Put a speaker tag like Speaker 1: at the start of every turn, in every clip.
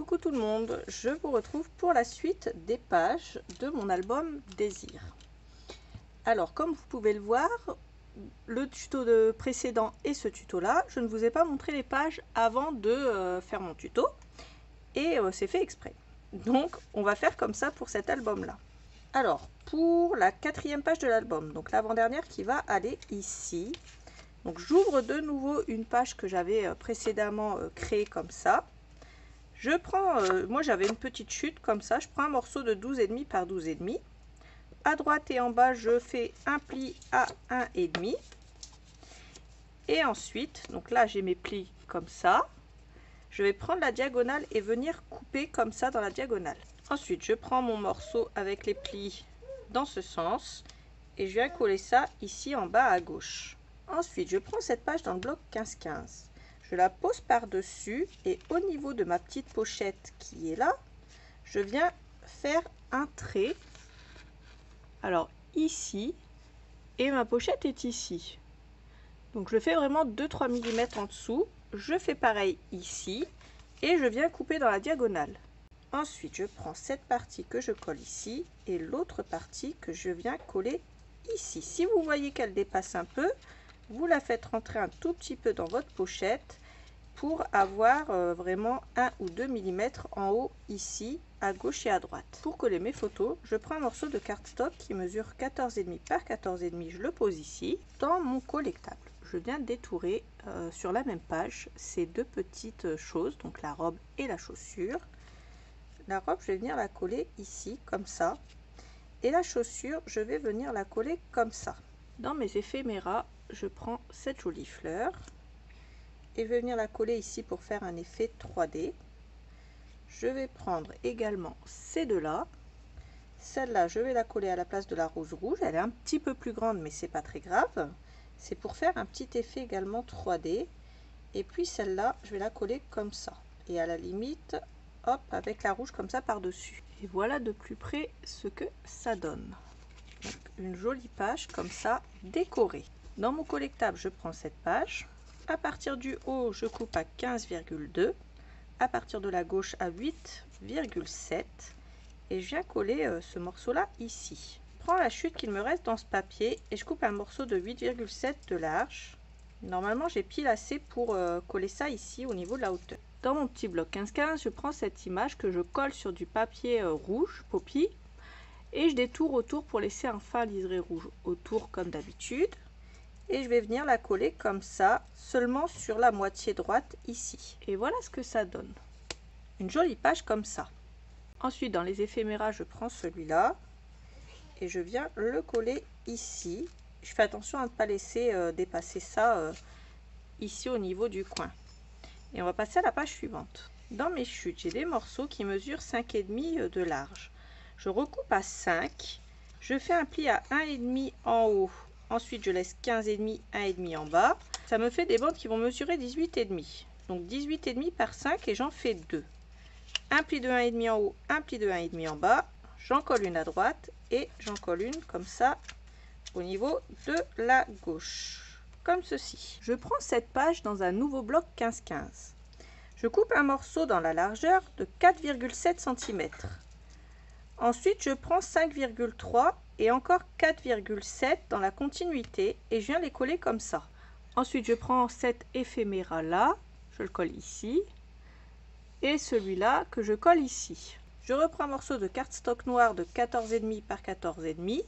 Speaker 1: Coucou tout le monde, je vous retrouve pour la suite des pages de mon album Désir. Alors comme vous pouvez le voir, le tuto précédent et ce tuto là, je ne vous ai pas montré les pages avant de faire mon tuto et c'est fait exprès. Donc on va faire comme ça pour cet album là. Alors pour la 4e page de l'album, donc l'avant-dernière qui va aller ici. Donc j'ouvre de nouveau une page que j'avais précédemment créée comme ça. Je prends, moi j'avais une petite chute comme ça, je prends un morceau de 12,5 par 12,5. À droite et en bas, je fais un pli à 1,5. Et ensuite, donc là j'ai mes plis comme ça. Je vais prendre la diagonale et venir couper comme ça dans la diagonale. Ensuite, je prends mon morceau avec les plis dans ce sens et je viens coller ça ici en bas à gauche. Ensuite, je prends cette page dans le bloc 15-15. Je la pose par-dessus et au niveau de ma petite pochette qui est là, je viens faire un trait. Alors ici, et ma pochette est ici. Donc je fais vraiment 2-3 mm en dessous. Je fais pareil ici et je viens couper dans la diagonale. Ensuite, je prends cette partie que je colle ici et l'autre partie que je viens coller ici. Si vous voyez qu'elle dépasse un peu, vous la faites rentrer un tout petit peu dans votre pochette pour avoir vraiment 1 ou 2 mm en haut ici à gauche et à droite. Pour coller mes photos, je prends un morceau de cardstock qui mesure 14,5 par 14,5, je le pose ici dans mon collectable. Je viens détourer sur la même page ces deux petites choses, donc la robe et la chaussure. La robe, je vais venir la coller ici comme ça et la chaussure, je vais venir la coller comme ça. Dans mes éphéméras, je prends cette jolie fleur et je vais venir la coller ici pour faire un effet 3D. Je vais prendre également ces deux-là. Celle-là, je vais la coller à la place de la rose rouge. Elle est un petit peu plus grande, mais c'est pas très grave. C'est pour faire un petit effet également 3D. Et puis celle-là, je vais la coller comme ça. Et à la limite, hop, avec la rouge comme ça par-dessus. Et voilà de plus près ce que ça donne. Donc, une jolie page comme ça, décorée. Dans mon collectable, je prends cette page. À partir du haut, je coupe à 15,2. À partir de la gauche à 8,7. Et je viens coller ce morceau-là ici. Je prends la chute qu'il me reste dans ce papier et je coupe un morceau de 8,7 de large. Normalement, j'ai pile assez pour coller ça ici au niveau de la hauteur. Dans mon petit bloc 15-15, je prends cette image que je colle sur du papier rouge, poppy. Et je détourne autour pour laisser un fin liseré rouge autour comme d'habitude. Et je vais venir la coller comme ça, seulement sur la moitié droite ici. Et voilà ce que ça donne. Une jolie page comme ça. Ensuite, dans les éphéméras, je prends celui-là et je viens le coller ici. Je fais attention à ne pas laisser dépasser ça ici au niveau du coin. Et on va passer à la page suivante. Dans mes chutes, j'ai des morceaux qui mesurent 5,5 de large. Je recoupe à 5. Je fais un pli à 1,5 en haut. Ensuite, je laisse 15,5, 1,5 en bas. Ça me fait des bandes qui vont mesurer 18,5. Donc 18,5 par 5 et j'en fais 2. Un pli de 1,5 en haut, un pli de 1,5 en bas. J'en colle une à droite et j'en colle une comme ça au niveau de la gauche. Comme ceci. Je prends cette page dans un nouveau bloc 15-15. Je coupe un morceau dans la largeur de 4,7 cm. Ensuite, je prends 5,3 et encore 4,7 dans la continuité et je viens les coller comme ça. Ensuite, je prends cet éphéméra là, je le colle ici et celui-là que je colle ici. Je reprends un morceau de cardstock noir de 14,5 par 14,5.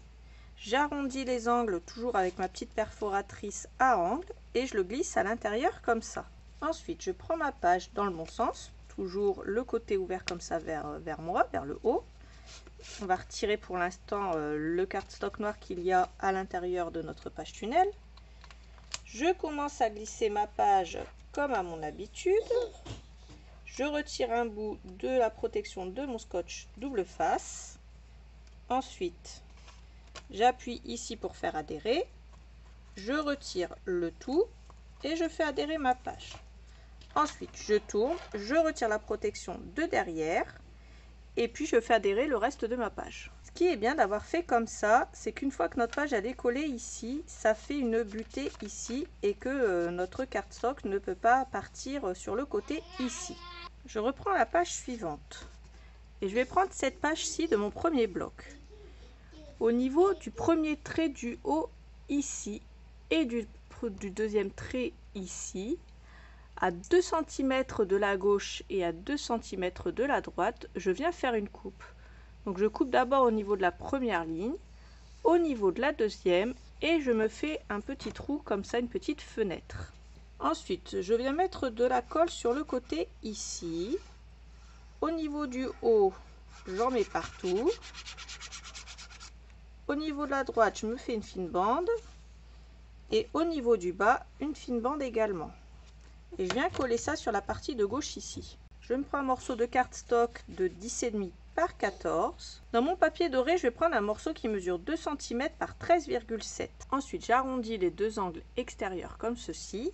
Speaker 1: J'arrondis les angles toujours avec ma petite perforatrice à angle et je le glisse à l'intérieur comme ça. Ensuite, je prends ma page dans le bon sens, toujours le côté ouvert comme ça vers moi, vers le haut. On va retirer pour l'instant le cardstock noir qu'il y a à l'intérieur de notre page tunnel. Je commence à glisser ma page comme à mon habitude. Je retire un bout de la protection de mon scotch double face. Ensuite, j'appuie ici pour faire adhérer. Je retire le tout et je fais adhérer ma page. Ensuite, je tourne, je retire la protection de derrière. Et puis je fais adhérer le reste de ma page. Ce qui est bien d'avoir fait comme ça, c'est qu'une fois que notre page elle est collée ici, ça fait une butée ici et que notre cardstock ne peut pas partir sur le côté ici. je reprends la page suivante et je vais prendre cette page-ci de mon premier bloc. Au niveau du premier trait du haut ici et du deuxième trait ici, à 2 cm de la gauche et à 2 cm de la droite, je viens faire une coupe. Donc je coupe d'abord au niveau de la première ligne, au niveau de la deuxième, et je me fais un petit trou comme ça, une petite fenêtre. Ensuite, je viens mettre de la colle sur le côté ici. Au niveau du haut, j'en mets partout. Au niveau de la droite, je me fais une fine bande. Et au niveau du bas, une fine bande également. Et je viens coller ça sur la partie de gauche ici. Je me prends un morceau de cardstock de 10,5 par 14. Dans mon papier doré, je vais prendre un morceau qui mesure 2 cm par 13,7. Ensuite, j'arrondis les deux angles extérieurs comme ceci.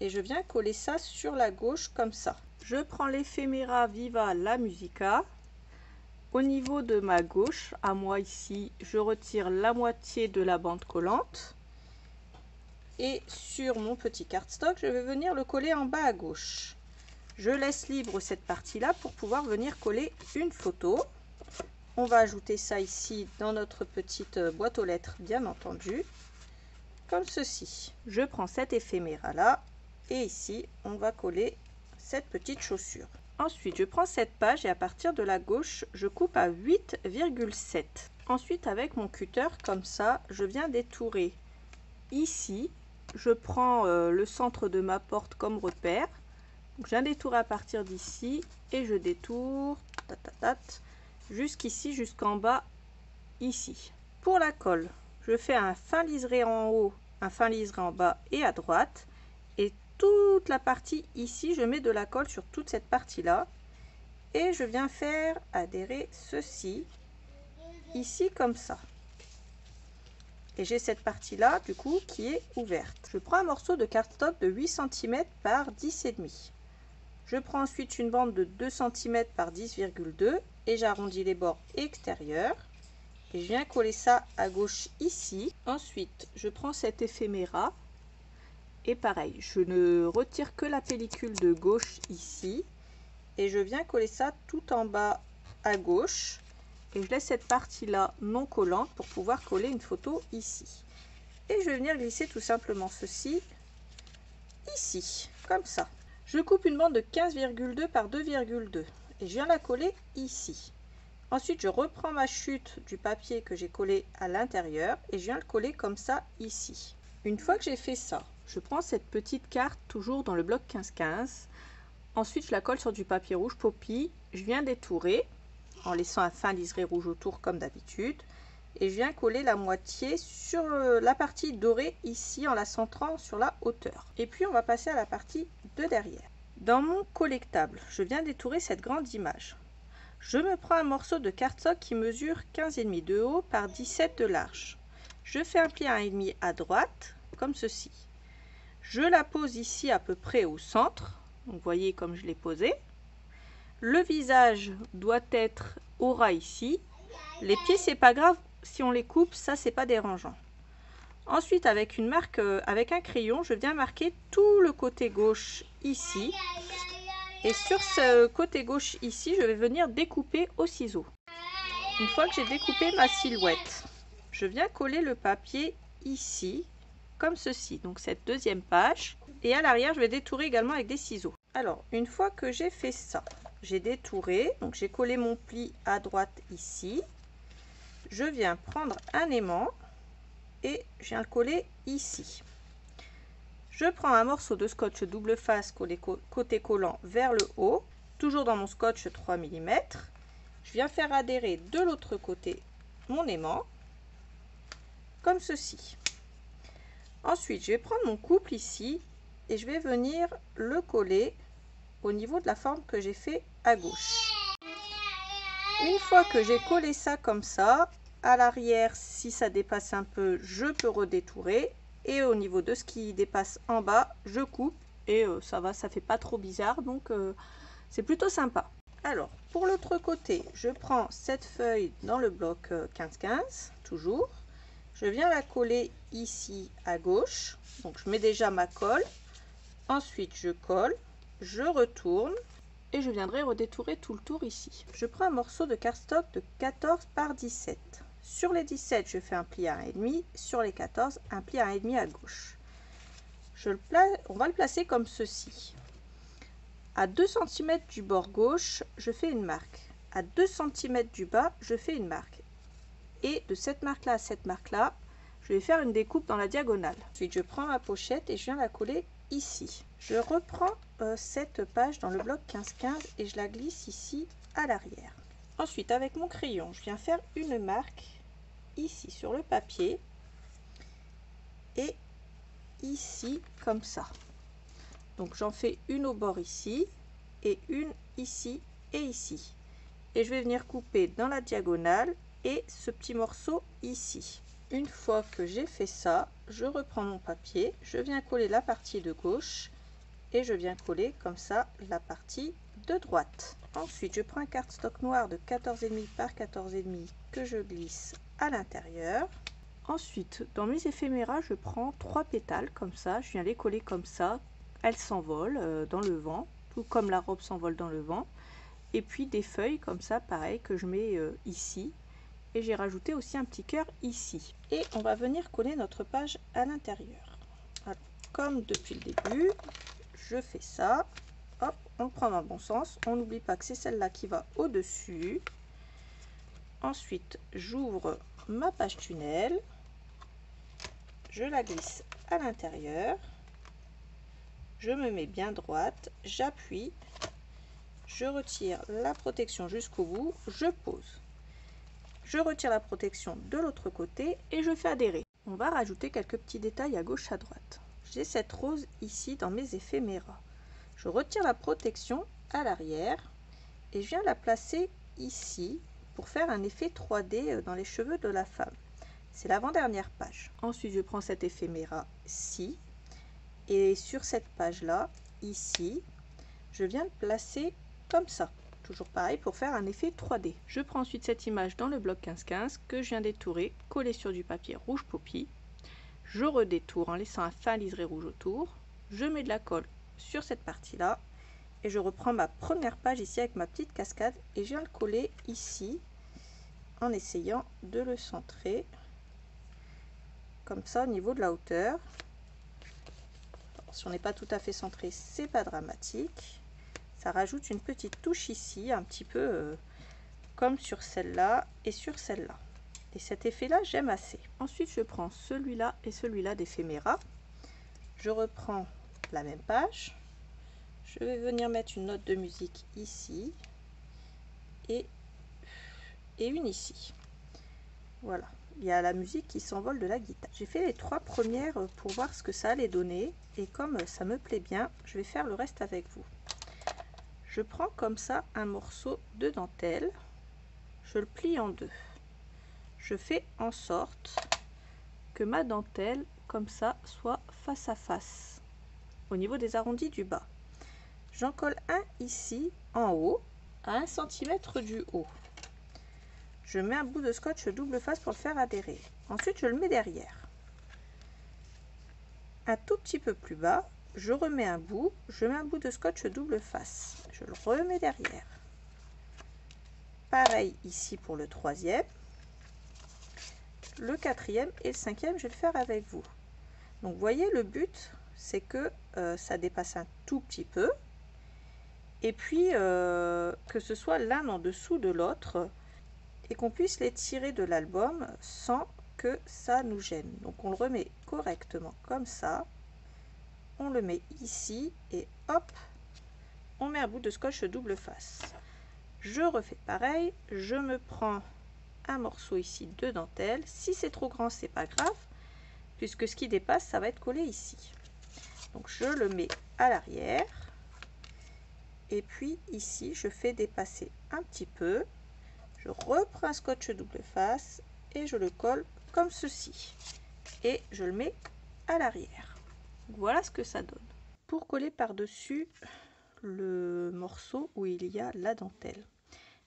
Speaker 1: Et je viens coller ça sur la gauche comme ça. Je prends l'Ephemera Viva la Musica. Au niveau de ma gauche, à moi ici, je retire la moitié de la bande collante. Et sur mon petit cardstock, je vais venir le coller en bas à gauche. Je laisse libre cette partie-là pour pouvoir venir coller une photo. On va ajouter ça ici dans notre petite boîte aux lettres, bien entendu, comme ceci. Je prends cet éphéméra-là. Et ici, on va coller cette petite chaussure. Ensuite, je prends cette page et à partir de la gauche, je coupe à 8,7. Ensuite, avec mon cutter, comme ça, je viens détourer ici. Je prends le centre de ma porte comme repère. Donc, je viens détourer à partir d'ici et je détourne jusqu'ici, jusqu'en bas, ici. Pour la colle, je fais un fin liseré en haut, un fin liseré en bas et à droite. Et toute la partie ici, je mets de la colle sur toute cette partie là et je viens faire adhérer ceci ici comme ça. Et j'ai cette partie là du coup qui est ouverte. Je prends un morceau de cardstock de 8 cm par 10,5. Je prends ensuite une bande de 2 cm par 10,2 et j'arrondis les bords extérieurs et je viens coller ça à gauche ici. Ensuite, je prends cet éphéméra. Et pareil, je ne retire que la pellicule de gauche ici et je viens coller ça tout en bas à gauche et je laisse cette partie là non collante pour pouvoir coller une photo ici. Et je vais venir glisser tout simplement ceci ici, comme ça. Je coupe une bande de 15,2 par 2,2 et je viens la coller ici. Ensuite, je reprends ma chute du papier que j'ai collé à l'intérieur et je viens le coller comme ça ici. Une fois que j'ai fait ça, je prends cette petite carte toujours dans le bloc 15-15. Ensuite, je la colle sur du papier rouge Poppy. Je viens détourer en laissant un fin liseré rouge autour comme d'habitude. Et je viens coller la moitié sur la partie dorée ici en la centrant sur la hauteur. Et puis, on va passer à la partie de derrière. Dans mon collectable, je viens détourer cette grande image. Je me prends un morceau de cardstock qui mesure 15,5 de haut par 17 de large. Je fais un pli à 1,5 à droite, comme ceci. Je la pose ici à peu près au centre. Donc, vous voyez comme je l'ai posé. Le visage doit être au ras ici. Les pieds, c'est pas grave. Si on les coupe, ça, c'est pas dérangeant. Ensuite, avec une marque, avec un crayon, je viens marquer tout le côté gauche ici. Et sur ce côté gauche ici, je vais venir découper au ciseau. Une fois que j'ai découpé ma silhouette, je viens coller le papier ici, comme ceci. Donc cette deuxième page. Et à l'arrière, je vais détourer également avec des ciseaux. Alors, une fois que j'ai fait ça, j'ai détouré. Donc j'ai collé mon pli à droite ici. Je viens prendre un aimant et je viens le coller ici. Je prends un morceau de scotch double face collé côté collant vers le haut, toujours dans mon scotch 3 mm. Je viens faire adhérer de l'autre côté mon aimant, comme ceci. Ensuite, je vais prendre mon couple ici et je vais venir le coller au niveau de la forme que j'ai fait à gauche. Une fois que j'ai collé ça comme ça, à l'arrière, si ça dépasse un peu, je peux redétourer. Et au niveau de ce qui dépasse en bas, je coupe et ça va, ça fait pas trop bizarre, donc c'est plutôt sympa. Alors, pour l'autre côté, je prends cette feuille dans le bloc 15-15, toujours. Je viens la coller ici à gauche. Donc, je mets déjà ma colle. Ensuite, je colle, je retourne et je viendrai redétourer tout le tour ici. Je prends un morceau de cardstock de 14 par 17. Sur les 17, je fais un pli à 1,5, sur les 14, un pli à 1,5 à gauche. On va le placer comme ceci. À 2 cm du bord gauche, je fais une marque. À 2 cm du bas, je fais une marque. Et de cette marque-là à cette marque-là, je vais faire une découpe dans la diagonale. Ensuite, je prends ma pochette et je viens la coller ici. Je reprends cette page dans le bloc 15-15 et je la glisse ici à l'arrière. Ensuite, avec mon crayon, je viens faire une marque ici sur le papier et ici comme ça. Donc j'en fais une au bord ici et une ici et ici. Et je vais venir couper dans la diagonale et ce petit morceau ici. Une fois que j'ai fait ça, je reprends mon papier, je viens coller la partie de gauche et je viens coller comme ça la partie de droite. Ensuite, je prends un cardstock noir de 14,5 par 14,5 que je glisse à l'intérieur. Ensuite, dans mes éphéméras, je prends 3 pétales comme ça, je viens les coller comme ça. Elles s'envolent dans le vent, tout comme la robe s'envole dans le vent. Et puis des feuilles comme ça, pareil, que je mets ici. Et j'ai rajouté aussi un petit cœur ici. Et on va venir coller notre page à l'intérieur. Comme depuis le début, je fais ça. Hop, on le prend dans le bon sens. On n'oublie pas que c'est celle-là qui va au-dessus. Ensuite, j'ouvre ma page tunnel. Je la glisse à l'intérieur. Je me mets bien droite. J'appuie. Je retire la protection jusqu'au bout. Je pose. Je retire la protection de l'autre côté et je fais adhérer. On va rajouter quelques petits détails à gauche à droite. J'ai cette rose ici dans mes éphéméras. Je retire la protection à l'arrière et je viens la placer ici pour faire un effet 3D dans les cheveux de la femme. C'est l'avant-dernière page. Ensuite, je prends cet éphéméra-ci et sur cette page-là, ici, je viens le placer comme ça. Toujours pareil pour faire un effet 3D. Je prends ensuite cette image dans le bloc 15-15 que je viens détourer, coller sur du papier rouge poppy. Je redétourne en laissant un fin liseré rouge autour. Je mets de la colle sur cette partie-là et je reprends ma première page ici avec ma petite cascade et je viens le coller ici en essayant de le centrer comme ça au niveau de la hauteur. Alors, si on n'est pas tout à fait centré, c'est pas dramatique. Ça rajoute une petite touche ici, un petit peu comme sur celle-là et sur celle-là. Et cet effet-là, j'aime assez. Ensuite, je prends celui-là et celui-là d'éphéméra. Je reprends la même page. Je vais venir mettre une note de musique ici et une ici. Voilà, il y a la musique qui s'envole de la guitare. J'ai fait les 3 premières pour voir ce que ça allait donner. Et comme ça me plaît bien, je vais faire le reste avec vous. Je prends comme ça un morceau de dentelle, je le plie en deux. Je fais en sorte que ma dentelle, comme ça, soit face à face, au niveau des arrondis du bas. J'en colle un ici, en haut, à 1 cm du haut. Je mets un bout de scotch double face pour le faire adhérer. Ensuite, je le mets derrière. Un tout petit peu plus bas, je remets un bout, je mets un bout de scotch double face. Je le remets derrière. Pareil ici pour le 3e, le 4e et le 5e, je vais le faire avec vous. Donc vous voyez, le but c'est que ça dépasse un tout petit peu et puis que ce soit l'un en dessous de l'autre et qu'on puisse les tirer de l'album sans que ça nous gêne. Donc on le remet correctement comme ça, on le met ici et hop, on met un bout de scotch double face. Je refais pareil, je me prends un morceau ici de dentelle. Si c'est trop grand, c'est pas grave, puisque ce qui dépasse, ça va être collé ici. Donc je le mets à l'arrière. Et puis ici, je fais dépasser un petit peu. Je reprends un scotch double face et je le colle comme ceci. Et je le mets à l'arrière. Voilà ce que ça donne. Pour coller par-dessus le morceau où il y a la dentelle,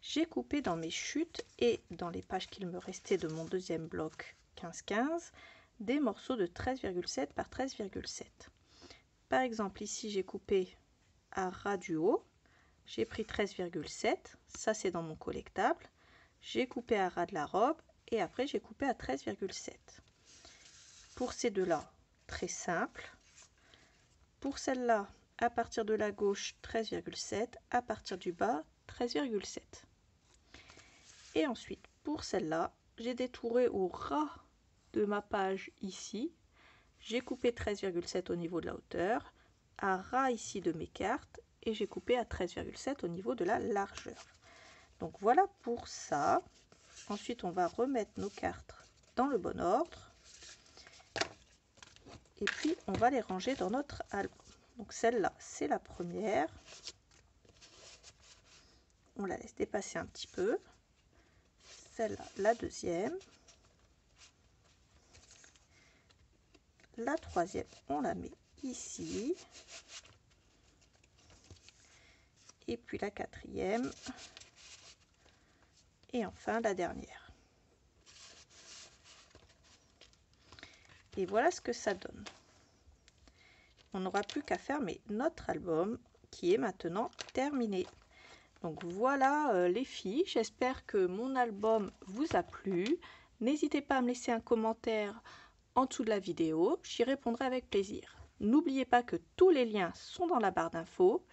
Speaker 1: j'ai coupé dans mes chutes et dans les pages qu'il me restait de mon deuxième bloc 15-15 des morceaux de 13,7 par 13,7. Par exemple, ici j'ai coupé à ras du haut, j'ai pris 13,7, ça c'est dans mon collectable, j'ai coupé à ras de la robe et après j'ai coupé à 13,7. Pour ces deux-là, très simple. Pour celle-là, à partir de la gauche, 13,7, à partir du bas, 13,7. Et ensuite, pour celle-là, j'ai détouré au ras de ma page ici, j'ai coupé 13,7 au niveau de la hauteur, à ras ici de mes cartes, et j'ai coupé à 13,7 au niveau de la largeur. Donc voilà pour ça. Ensuite, on va remettre nos cartes dans le bon ordre. Et puis, on va les ranger dans notre album. Donc celle-là, c'est la première. On la laisse dépasser un petit peu. Celle-là, la deuxième. La troisième, on la met ici. Et puis la quatrième. Et enfin la dernière. Et voilà ce que ça donne. On n'aura plus qu'à fermer notre album qui est maintenant terminé. Donc voilà les filles, j'espère que mon album vous a plu. N'hésitez pas à me laisser un commentaire en dessous de la vidéo, j'y répondrai avec plaisir. N'oubliez pas que tous les liens sont dans la barre d'infos.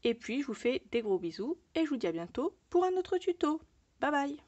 Speaker 1: Et puis je vous fais des gros bisous et je vous dis à bientôt pour un autre tuto. Bye bye!